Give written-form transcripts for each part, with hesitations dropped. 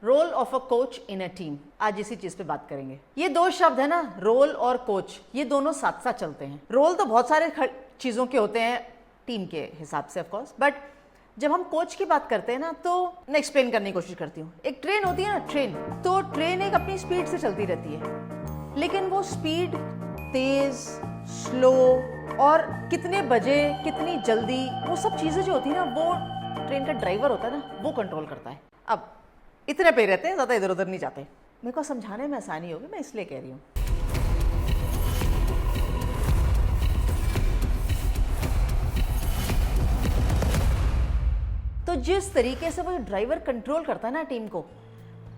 Role of a coach in a team, आज इसी चीज पे बात करेंगे। ये दो शब्द है ना, रोल और कोच, ये दोनों साथ साथ चलते हैं। रोल तो बहुत सारे चीजों के होते हैं टीम के हिसाब से ऑफ कोर्स, बट जब हम कोच की बात करते हैं ना, तो मैं एक्सप्लेन करने की कोशिश करती हूँ। एक ट्रेन होती है ना, ट्रेन, तो ट्रेन एक अपनी स्पीड से चलती रहती है, लेकिन वो स्पीड तेज, स्लो और कितने बजे, कितनी जल्दी, वो सब चीजें जो होती है ना, वो ट्रेन का ड्राइवर होता है ना, वो कंट्रोल करता है। अब इतने पे रहते हैं, ज्यादा इधर उधर नहीं जाते। मेरे को समझाने में आसानी होगी, मैं इसलिए कह रही हूँ। तो जिस तरीके से वो ड्राइवर कंट्रोल करता है ना टीम को,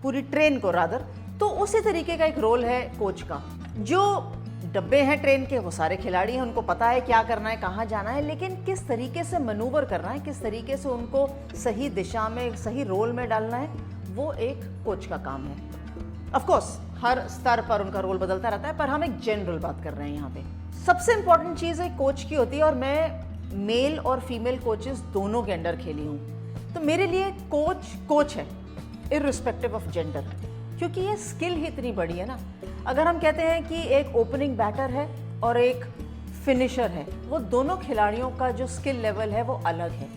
पूरी ट्रेन को रादर, तो उसी तरीके का एक रोल है कोच का। जो डब्बे हैं ट्रेन के, वो सारे खिलाड़ी हैं, उनको पता है क्या करना है, कहाँ जाना है, लेकिन किस तरीके से मैनूवर करना है, किस तरीके से उनको सही दिशा में, सही रोल में डालना है, वो एक कोच का काम है। ऑफ कोर्स हर स्तर पर उनका रोल बदलता रहता है, पर हम एक जनरल बात कर रहे हैं यहाँ पे। सबसे इंपॉर्टेंट चीज़ एक कोच की होती है, और मैं मेल और फीमेल कोचेस दोनों के अंडर खेली हूँ, तो मेरे लिए कोच है इररिस्पेक्टिव ऑफ जेंडर, क्योंकि ये स्किल ही इतनी बड़ी है ना। अगर हम कहते हैं कि एक ओपनिंग बैटर है और एक फिनिशर है, वो दोनों खिलाड़ियों का जो स्किल लेवल है वो अलग है।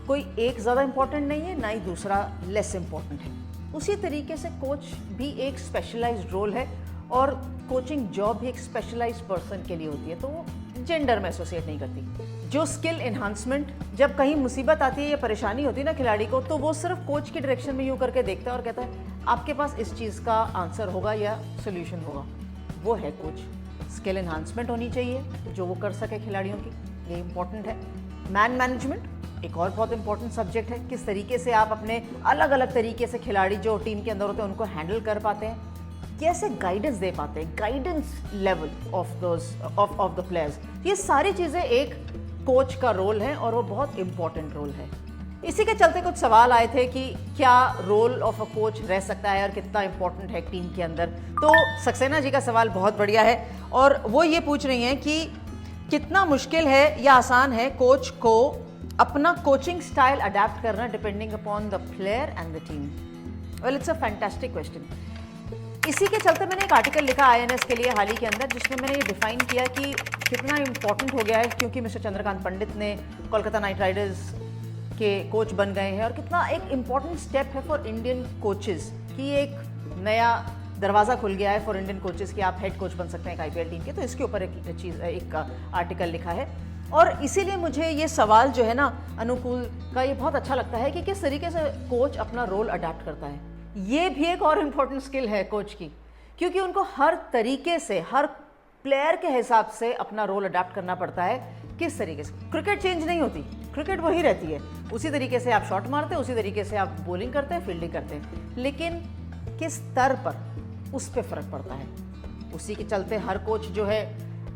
कोई एक ज़्यादा इंपॉर्टेंट नहीं है, ना ही दूसरा लेस इंपॉर्टेंट है। उसी तरीके से कोच भी एक स्पेशलाइज्ड रोल है, और कोचिंग जॉब भी एक स्पेशलाइज्ड पर्सन के लिए होती है, तो वो जेंडर में एसोसिएट नहीं करती। जो स्किल एनहांसमेंट, जब कहीं मुसीबत आती है या परेशानी होती है ना खिलाड़ी को, तो वो सिर्फ कोच की डायरेक्शन में यूँ करके देखता है और कहता है आपके पास इस चीज़ का आंसर होगा या सोल्यूशन होगा। वो है कोच। स्किल एनहांसमेंट होनी चाहिए जो वो कर सके खिलाड़ियों की, ये इंपॉर्टेंट है। मैन मैनेजमेंट एक और बहुत इंपॉर्टेंट सब्जेक्ट है। किस तरीके से आप अपने अलग अलग तरीके से खिलाड़ी जो टीम के अंदर होते हैं उनको हैंडल कर पाते हैं, कैसे गाइडेंस दे पाते हैं, guidance level of the players, ये सारी चीज़ें एक कोच का रोल है, और वो बहुत इंपॉर्टेंट रोल है। इसी के चलते कुछ सवाल आए थे कि क्या रोल ऑफ अ कोच रह सकता है और कितना इंपॉर्टेंट है टीम के अंदर। तो सक्सेना जी का सवाल बहुत बढ़िया है, और वो ये पूछ रही हैं कि कितना मुश्किल है या आसान है कोच को अपना कोचिंग स्टाइल अडेप्ट करना depending upon the player and the team. Well, it's a fantastic question. इसी के चलते मैंने एक आर्टिकल लिखा INS के लिए हाल ही के अंदर, जिसमें मैंने ये डिफाइन किया कि कितना इंपॉर्टेंट हो गया है, क्योंकि मिस्टर चंद्रकांत पंडित ने कोलकाता नाइट राइडर्स के कोच बन गए हैं, और कितना एक इम्पॉर्टेंट स्टेप है फॉर इंडियन कोचेस, कि एक नया दरवाज़ा खुल गया है फॉर इंडियन कोचेस कि आप हेड कोच बन सकते हैं एक IPL टीम के। तो इसके ऊपर एक आर्टिकल लिखा है, और इसीलिए मुझे ये सवाल जो है ना अनुकूल का, ये बहुत अच्छा लगता है कि किस तरीके से कोच अपना रोल अडेप्ट करता है। ये भी एक और इम्पॉर्टेंट स्किल है कोच की, क्योंकि उनको हर तरीके से, हर प्लेयर के हिसाब से अपना रोल अडेप्ट करना पड़ता है। किस तरीके से? क्रिकेट चेंज नहीं होती, क्रिकेट वही रहती है, उसी तरीके से आप शॉट मारते हैं, उसी तरीके से आप बॉलिंग करते हैं, फील्डिंग करते हैं, लेकिन किस स्तर पर, उस पर फर्क पड़ता है। उसी के चलते हर कोच जो है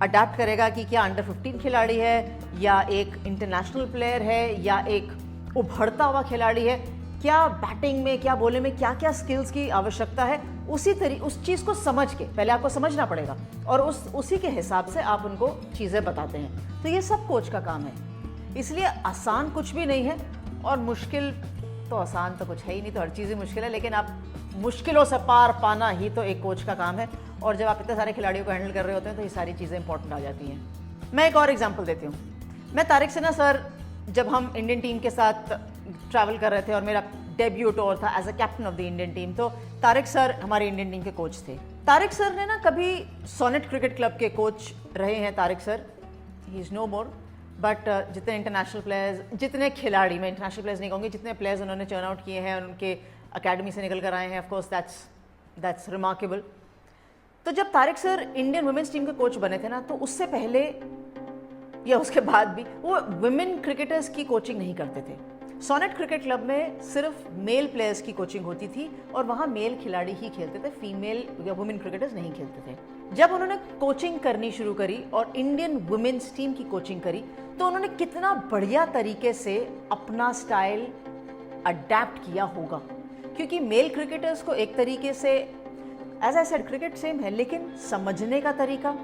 अडेप्ट करेगा कि क्या अंडर 15 खिलाड़ी है, या एक इंटरनेशनल प्लेयर है, या एक उभरता हुआ खिलाड़ी है, क्या बैटिंग में, क्या बॉलिंग में, क्या क्या स्किल्स की आवश्यकता है, उस चीज़ को समझ के पहले आपको समझना पड़ेगा, और उसी के हिसाब से आप उनको चीज़ें बताते हैं। तो ये सब कोच का काम है। इसलिए आसान कुछ भी नहीं है, और मुश्किल तो आसान तो कुछ है ही नहीं, तो हर चीज़ ही मुश्किल है, लेकिन आप मुश्किलों से पार पाना ही तो एक कोच का काम है। और जब आप इतने सारे खिलाड़ियों को हैंडल कर रहे होते हैं तो ये सारी चीज़ें इंपॉर्टेंट आ जाती हैं। मैं एक और एग्जांपल देती हूँ। मैं तारिक सिन्हा सर, जब हम इंडियन टीम के साथ ट्रैवल कर रहे थे और मेरा डेब्यू टूर था as a captain of the Indian team, तो तारिक सर हमारी इंडियन टीम के कोच थे। तारिक सर ने ना कभी सोनेट क्रिकेट क्लब के कोच रहे हैं। Tariq sir, he is no more, but जितने इंटरनेशनल प्लेयर्स, जितने खिलाड़ी, मैं इंटरनेशनल प्लेयर्स नहीं कहूँगी, जितने प्लेयर्स उन्होंने टर्न आउट किए हैं, उनके अकेडमी से निकल कर आए हैं, ऑफ कोर्स दैट्स रिमार्केबल। तो जब Tariq sir Indian women's team के कोच बने थे ना, तो उससे पहले या उसके बाद भी वो वुमेन क्रिकेटर्स की कोचिंग नहीं करते थे। सोनेट क्रिकेट क्लब में सिर्फ मेल प्लेयर्स की कोचिंग होती थी, और वहाँ मेल खिलाड़ी ही खेलते थे, फीमेल या वुमेन क्रिकेटर्स नहीं खेलते थे। जब उन्होंने कोचिंग करनी शुरू करी और इंडियन वुमेन्स टीम की कोचिंग करी, तो उन्होंने कितना बढ़िया तरीके से अपना स्टाइल अडेप्ट किया होगा, क्योंकि मेल क्रिकेटर्स को एक तरीके से, as I said, cricket same है, लेकिन समझने का तरीका,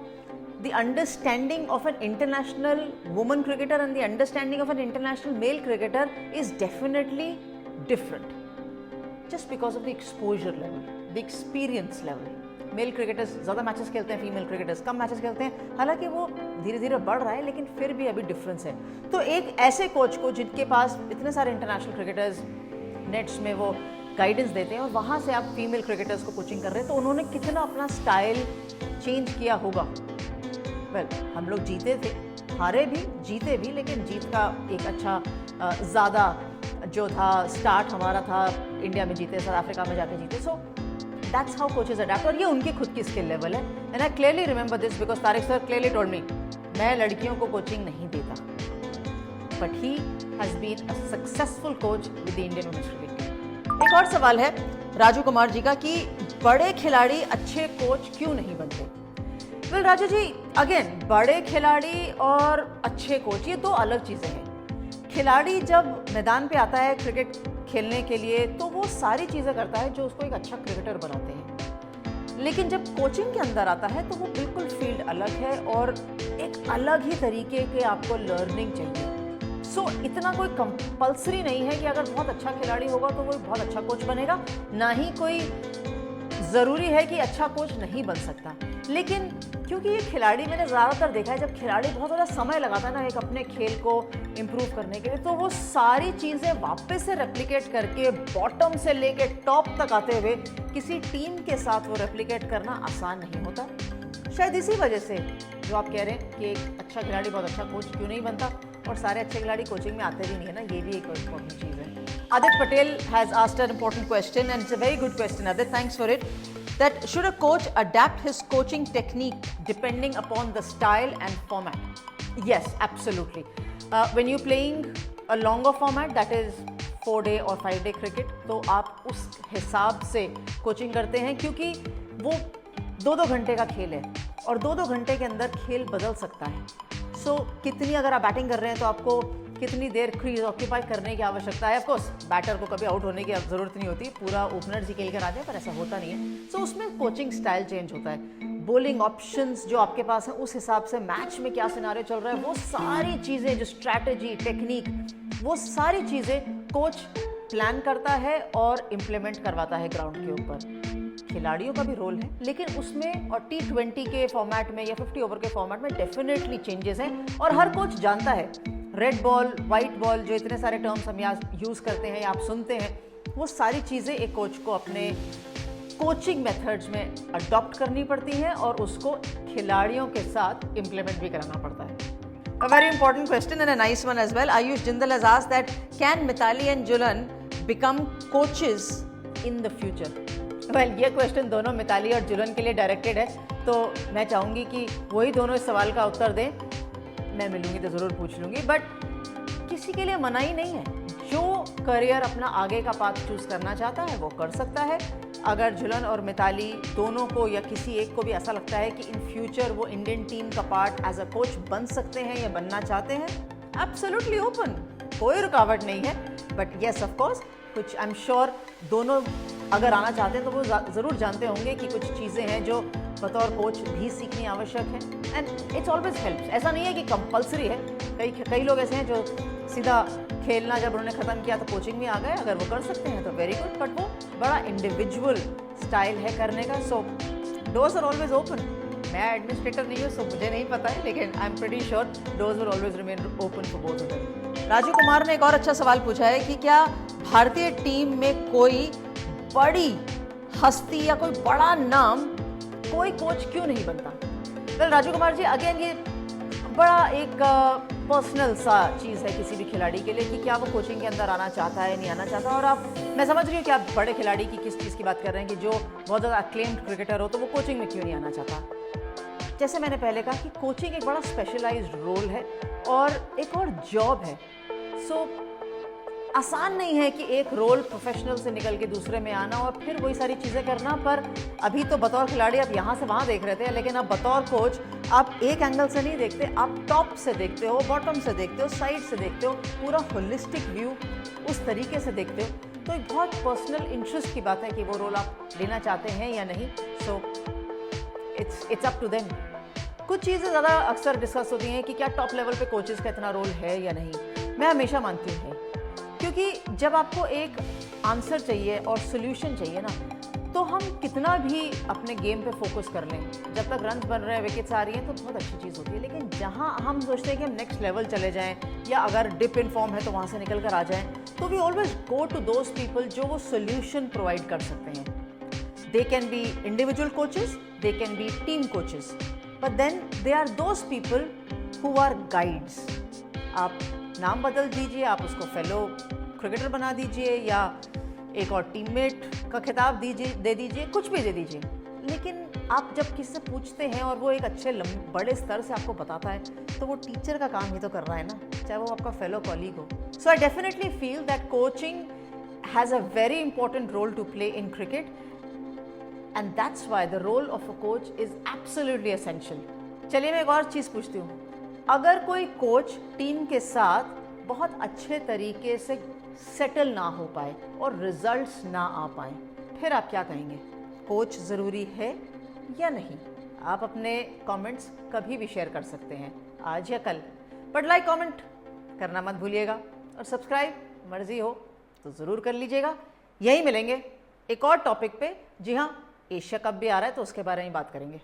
the understanding of an international woman cricketer and the understanding of an international male cricketer is definitely different. Just because of the exposure level, the experience level. Male cricketers ज़्यादा matches खेलते हैं, female cricketers कम matches खेलते हैं, हालांकि वो धीरे धीरे बढ़ रहा है, लेकिन फिर भी अभी डिफरेंस है। तो एक ऐसे कोच को जिनके पास इतने सारे इंटरनेशनल क्रिकेटर्स नेट्स में वो गाइडेंस देते हैं और वहाँ से आप फीमेल क्रिकेटर्स को कोचिंग कर रहे हैं, तो उन्होंने कितना अपना स्टाइल चेंज किया होगा। वेल, हम लोग जीते थे, हारे भी जीते भी, लेकिन जीत का एक अच्छा ज़्यादा जो था स्टार्ट हमारा था, इंडिया में जीते, साउथ अफ्रीका में जाके जीते। So that's how coaches adapt, और ये उनकी खुद की स्किल लेवल है। And I clearly remember this because Tariq sir clearly told me, मैं लड़कियों को कोचिंग नहीं देता, but he has been a successful coach with the Indian women's cricket team. एक और सवाल है राजू कुमार जी का कि बड़े खिलाड़ी अच्छे कोच क्यों नहीं बनते? वेल राजू जी, अगेन बड़े खिलाड़ी और अच्छे कोच ये दो अलग चीज़ें हैं। खिलाड़ी जब मैदान पे आता है क्रिकेट खेलने के लिए तो वो सारी चीज़ें करता है जो उसको एक अच्छा क्रिकेटर बनाते हैं, लेकिन जब कोचिंग के अंदर आता है तो वो बिल्कुल फील्ड अलग है और एक अलग ही तरीके के आपको लर्निंग चाहिए। सो इतना कोई कंपल्सरी नहीं है कि अगर बहुत अच्छा खिलाड़ी होगा तो वो बहुत अच्छा कोच बनेगा, ना ही कोई ज़रूरी है कि अच्छा कोच नहीं बन सकता। लेकिन क्योंकि ये खिलाड़ी, मैंने ज़्यादातर देखा है जब खिलाड़ी बहुत ज़्यादा समय लगाता है ना एक अपने खेल को इम्प्रूव करने के लिए, तो वो सारी चीज़ें वापस से रेप्लिकेट करके बॉटम से लेके टॉप तक आते हुए किसी टीम के साथ वो रेप्लिकेट करना आसान नहीं होता। शायद इसी वजह से जो आप कह रहे हैं कि एक अच्छा खिलाड़ी बहुत अच्छा कोच क्यों नहीं बनता, और सारे अच्छे खिलाड़ी कोचिंग में आते भी नहीं है ना, ये भी एक इम्पोर्टेंट चीज़ है। Adit Patel has asked an important question, and it's a very good question, Adit. Thanks for it. That should a coach adapt his coaching technique depending upon the style and format? Yes, absolutely. When you're playing a longer format, that is 4-day or 5-day cricket, तो आप उस हिसाब से coaching करते हैं, क्योंकि वो 2-2 घंटे का खेल है और 2-2 घंटे के अंदर खेल बदल सकता है। सो कितनी, अगर आप बैटिंग कर रहे हैं तो आपको कितनी देर क्रीज ऑक्यूपाई करने की आवश्यकता है। ऑफकोर्स बैटर को कभी आउट होने की ज़रूरत नहीं होती, पूरा ओपनर्स ही खेल कर आ जाए, पर ऐसा होता नहीं है। सो उसमें कोचिंग स्टाइल चेंज होता है, बॉलिंग ऑप्शंस जो आपके पास है उस हिसाब से, मैच में क्या सिनारियो चल रहा है, वो सारी चीज़ें, जो स्ट्रैटेजी, टेक्निक, वो सारी चीज़ें कोच प्लान करता है और इम्प्लीमेंट करवाता है ग्राउंड के ऊपर। खिलाड़ियों का भी रोल है, लेकिन उसमें और T20 के फॉर्मेट में या 50 ओवर के फॉर्मेट में डेफिनेटली चेंजेस हैं, और हर कोच जानता है रेड बॉल, वाइट बॉल, जो इतने सारे टर्म्स हम यहाँ यूज़ करते हैं या आप सुनते हैं, वो सारी चीज़ें एक कोच को अपने कोचिंग मेथड्स में अडॉप्ट करनी पड़ती हैं और उसको खिलाड़ियों के साथ इम्प्लीमेंट भी कराना पड़ता है। A very important question and a nice one as well. Ayush Jindal has asked that can Mithali and Julan become coaches in the future? Well, ये क्वेश्चन दोनों मिताली और जुलन के लिए डायरेक्टेड है, तो मैं चाहूँगी कि वही दोनों इस सवाल का उत्तर दें। मैं मिलूँगी तो ज़रूर पूछ लूँगी, बट किसी के लिए मनाही नहीं है। जो करियर अपना आगे का पाथ चूज़ करना चाहता है वो कर सकता है। अगर जुलन और मिताली दोनों को या किसी एक को भी ऐसा लगता है कि इन फ्यूचर वो इंडियन टीम का पार्ट एज अ कोच बन सकते हैं या बनना चाहते हैं, एब्सोल्युटली ओपन, कोई रुकावट नहीं है। बट येस, ऑफ कोर्स, कुछ आई एम श्योर दोनों अगर आना चाहते हैं तो वो ज़रूर जानते होंगे कि कुछ चीज़ें हैं जो बतौर कोच भी सीखनी आवश्यक है, एंड इट्स ऑलवेज हेल्प्स। ऐसा नहीं है कि कंपलसरी है। कई लोग ऐसे हैं जो सीधा खेलना जब उन्होंने ख़त्म किया तो कोचिंग में आ गए। अगर वो कर सकते हैं तो वेरी गुड, बट वो बड़ा इंडिविजुअल स्टाइल है करने का। सो डोर्स आर ऑलवेज ओपन। मैं एडमिनिस्ट्रेटर नहीं हूँ, सो मुझे नहीं पता है, लेकिन I am pretty sure doors will always remain open for both of them. Raju Kumar ने एक और अच्छा सवाल पूछा है कि क्या भारतीय टीम में कोई बड़ी हस्ती या कोई बड़ा नाम कोई कोच क्यों नहीं बनता? वेल राजू कुमार जी, अगेन ये बड़ा एक पर्सनल सा चीज़ है किसी भी खिलाड़ी के लिए कि क्या वो कोचिंग के अंदर आना चाहता है, नहीं आना चाहता। और आप, मैं समझ रही हूँ कि आप बड़े खिलाड़ी की किस चीज़ की बात कर रहे हैं कि जो बहुत ज़्यादा अक्लेम्ड क्रिकेटर हो तो वो कोचिंग में क्यों नहीं आना चाहता। जैसे मैंने पहले कहा कि कोचिंग एक बड़ा स्पेशलाइज्ड रोल है और एक और जॉब है। सो आसान नहीं है कि एक रोल प्रोफेशनल से निकल के दूसरे में आना और फिर वही सारी चीज़ें करना। पर अभी तो बतौर खिलाड़ी आप यहाँ से वहाँ देख रहे थे, लेकिन अब बतौर कोच आप एक एंगल से नहीं देखते, आप टॉप से देखते हो, बॉटम से देखते हो, साइड से देखते हो, पूरा होलिस्टिक व्यू उस तरीके से देखते हो। तो एक बहुत पर्सनल इंटरेस्ट की बात है कि वो रोल आप लेना चाहते हैं या नहीं। So it's up to them. कुछ चीज़ें ज़्यादा अक्सर डिस्कस होती हैं कि क्या टॉप लेवल पे कोचेज़ का इतना रोल है या नहीं। मैं हमेशा मानती हूँ, क्योंकि जब आपको एक आंसर चाहिए और सोल्यूशन चाहिए ना, तो हम कितना भी अपने गेम पे फोकस कर लें, जब तक रन्स बन रहे हैं, विकेट्स आ रही हैं, तो बहुत अच्छी चीज़ होती है। लेकिन जहाँ हम सोचते हैं कि हम नेक्स्ट लेवल चले जाएं, या अगर डिप इन फॉर्म है तो वहाँ से निकल कर आ जाएं, तो we always go to those people जो वो सोल्यूशन प्रोवाइड कर सकते हैं। They can be individual coaches, they can be team coaches, but then they are those people who are guides. आप नाम बदल दीजिए, आप उसको फेलो क्रिकेटर बना दीजिए, या एक और टीममेट का खिताब दे दीजिए, कुछ भी दे दीजिए, लेकिन आप जब किसी से पूछते हैं और वो एक अच्छे बड़े स्तर से आपको बताता है, तो वो टीचर का काम ही तो कर रहा है ना, चाहे वो आपका फेलो कॉलीग हो। So I definitely feel that coaching has a very important role to play in cricket, and that's why the role of a coach is absolutely essential. चलिए मैं एक और चीज़ पूछती हूँ, अगर कोई कोच टीम के साथ बहुत अच्छे तरीके से सेटल ना हो पाए और रिजल्ट्स ना आ पाए, फिर आप क्या कहेंगे? कोच ज़रूरी है या नहीं? आप अपने कमेंट्स कभी भी शेयर कर सकते हैं, आज या कल, बट लाइक कमेंट करना मत भूलिएगा, और सब्सक्राइब मर्जी हो तो ज़रूर कर लीजिएगा। यहीं मिलेंगे एक और टॉपिक पे। जी हाँ, एशिया कप भी आ रहा है तो उसके बारे में बात करेंगे।